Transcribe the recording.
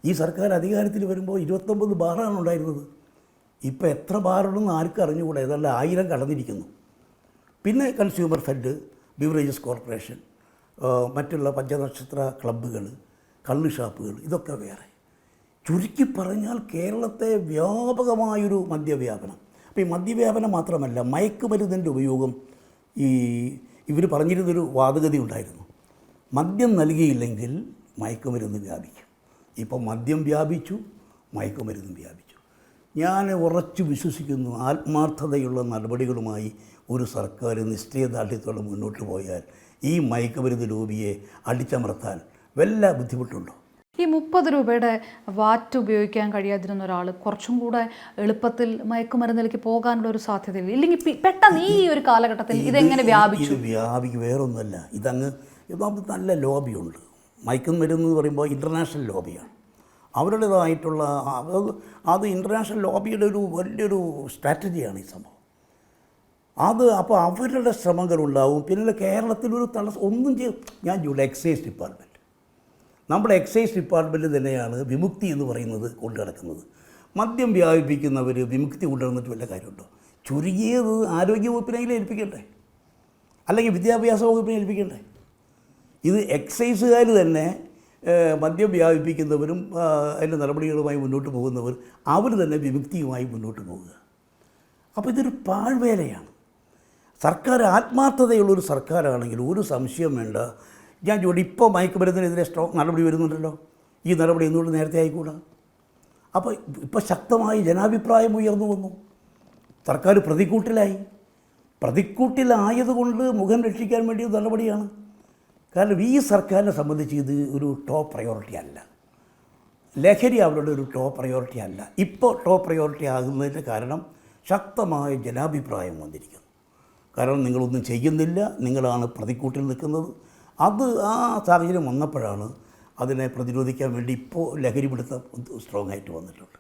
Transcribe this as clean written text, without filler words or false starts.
ഈ സർക്കാർ അധികാരത്തിൽ വരുമ്പോൾ 29 ബാറാണ് ഉണ്ടായിരുന്നത്. ഇപ്പോൾ എത്ര ബാറുണ്ടെന്ന് ആർക്കും അറിഞ്ഞുകൂടാ. ഏതാണ്ട് 1000 കടന്നിരിക്കുന്നു. പിന്നെ കൺസ്യൂമർ ഫെഡ്, ബിവറേജസ് കോർപ്പറേഷൻ, മറ്റുള്ള പഞ്ചനക്ഷത്ര ക്ലബ്ബുകൾ, കള്ള് ഷാപ്പുകൾ, ഇതൊക്കെ വേറെ. ചുരുക്കി പറഞ്ഞാൽ കേരളത്തെ വ്യാപകമായൊരു മദ്യവ്യാപനം. അപ്പോൾ ഈ മദ്യവ്യാപനം മാത്രമല്ല, മയക്കുമരുന്നിൻ്റെ ഉപയോഗം ഇവർ പറഞ്ഞിരുന്നൊരു വാദഗതി ഉണ്ടായിരുന്നു. മദ്യം നൽകിയില്ലെങ്കിൽ മയക്കുമരുന്ന് വ്യാപിക്കും. ഇപ്പം മദ്യം വ്യാപിച്ചു, മയക്കുമരുന്നും വ്യാപിച്ചു. ഞാൻ ഉറച്ചു വിശ്വസിക്കുന്നു, ആത്മാർത്ഥതയുള്ള നടപടികളുമായി ഒരു സർക്കാർ നിശ്ചയദാർഢ്യത്തോടെ മുന്നോട്ട് പോയാൽ ഈ മയക്കുമരുന്ന് ലോബിയെ അടിച്ചമർത്താൻ വല്ല ബുദ്ധിമുട്ടുണ്ടോ? ഈ 30 രൂപയുടെ വാറ്റ് ഉപയോഗിക്കാൻ കഴിയാതിരുന്ന ഒരാൾ കുറച്ചും കൂടെ എളുപ്പത്തിൽ മയക്കുമരുന്നിലേക്ക് പോകാനുള്ള ഒരു സാധ്യതയില്ല. ഇല്ലെങ്കിൽ പെട്ടെന്ന് ഈ ഒരു കാലഘട്ടത്തിൽ ഇതെങ്ങനെ വ്യാപിച്ചു? വ്യാപിക്കും വേറൊന്നുമല്ല. ഇതാകുമ്പോൾ നല്ല ലോബിയുണ്ട്. മയക്കുമരുന്ന് എന്ന് പറയുമ്പോൾ ഇൻ്റർനാഷണൽ ലോബിയാണ്. അവരുടേതായിട്ടുള്ള അത് ഇൻ്റർനാഷണൽ ലോബിയുടെ ഒരു വലിയൊരു സ്ട്രാറ്റജിയാണ് ഈ സംഭവം. അപ്പോൾ അവരുടെ ശ്രമങ്ങളുണ്ടാവും. പിന്നെ കേരളത്തിലൊരു തടസ്സം ഒന്നും ചെയ്യും. ഞാൻ ചൂടെ എക്സൈസ് ഡിപ്പാർട്ട്മെൻറ്റ്, നമ്മുടെ എക്സൈസ് ഡിപ്പാർട്ട്മെൻറ്റ് തന്നെയാണ് വിമുക്തി എന്ന് പറയുന്നത് കൊണ്ടു നടക്കുന്നത്. മദ്യം വ്യാപിപ്പിക്കുന്നവർ വിമുക്തി കൊണ്ടുവന്നിട്ട് വല്ല കാര്യമുണ്ടോ? ചുരുങ്ങിയത് ആരോഗ്യവകുപ്പിനെങ്കിലും ഏൽപ്പിക്കണ്ടേ, അല്ലെങ്കിൽ വിദ്യാഭ്യാസ വകുപ്പിനെ ഏൽപ്പിക്കണ്ടേ? ഇത് എക്സൈസുകാർ തന്നെ മദ്യം വ്യാപിപ്പിക്കുന്നവരും അതിൻ്റെ നടപടികളുമായി മുന്നോട്ട് പോകുന്നവർ അവർ തന്നെ വിമുക്തിയുമായി മുന്നോട്ട് പോകുക. അപ്പോൾ ഇതൊരു പാഴ്വേലയാണ്. സർക്കാർ ആത്മാർത്ഥതയുള്ളൊരു സർക്കാരാണെങ്കിൽ ഒരു സംശയം വേണ്ട. ഞാൻ ചോദിച്ചു, ഇപ്പോൾ മയക്കുമരുന്നിനെതിരെ സ്ട്രോങ് നടപടി വരുന്നുണ്ടല്ലോ. ഈ നടപടി എന്തുകൊണ്ട് നേരത്തെ ആയിക്കൂടാ? അപ്പോൾ ഇപ്പോൾ ശക്തമായി ജനാഭിപ്രായം ഉയർന്നു വന്നു. സർക്കാർ പ്രതിക്കൂട്ടിലായതുകൊണ്ട് മുഖം രക്ഷിക്കാൻ വേണ്ടിയ നടപടിയാണ്. കാരണം ഈ സർക്കാരിനെ സംബന്ധിച്ച് ഇത് ഒരു ടോപ്പ് പ്രയോറിറ്റി അല്ല. ലഹരി അവരുടെ ഒരു ടോപ്പ് പ്രയോറിറ്റി അല്ല. ഇപ്പോൾ ടോപ്പ് പ്രയോറിറ്റി ആകുന്നതിൻ്റെ കാരണം ശക്തമായ ജനാഭിപ്രായം വന്നിരിക്കുന്നു. കാരണം നിങ്ങളൊന്നും ചെയ്യുന്നില്ല, നിങ്ങളാണ് പ്രതിക്കൂട്ടിൽ നിൽക്കുന്നത്. ആ സാഹചര്യം വന്നപ്പോഴാണ് അതിനെ പ്രതിരോധിക്കാൻ വേണ്ടി ഇപ്പോൾ ലഹരി പിടുത്തം സ്ട്രോങ് ആയിട്ട് വന്നിട്ടുണ്ട്.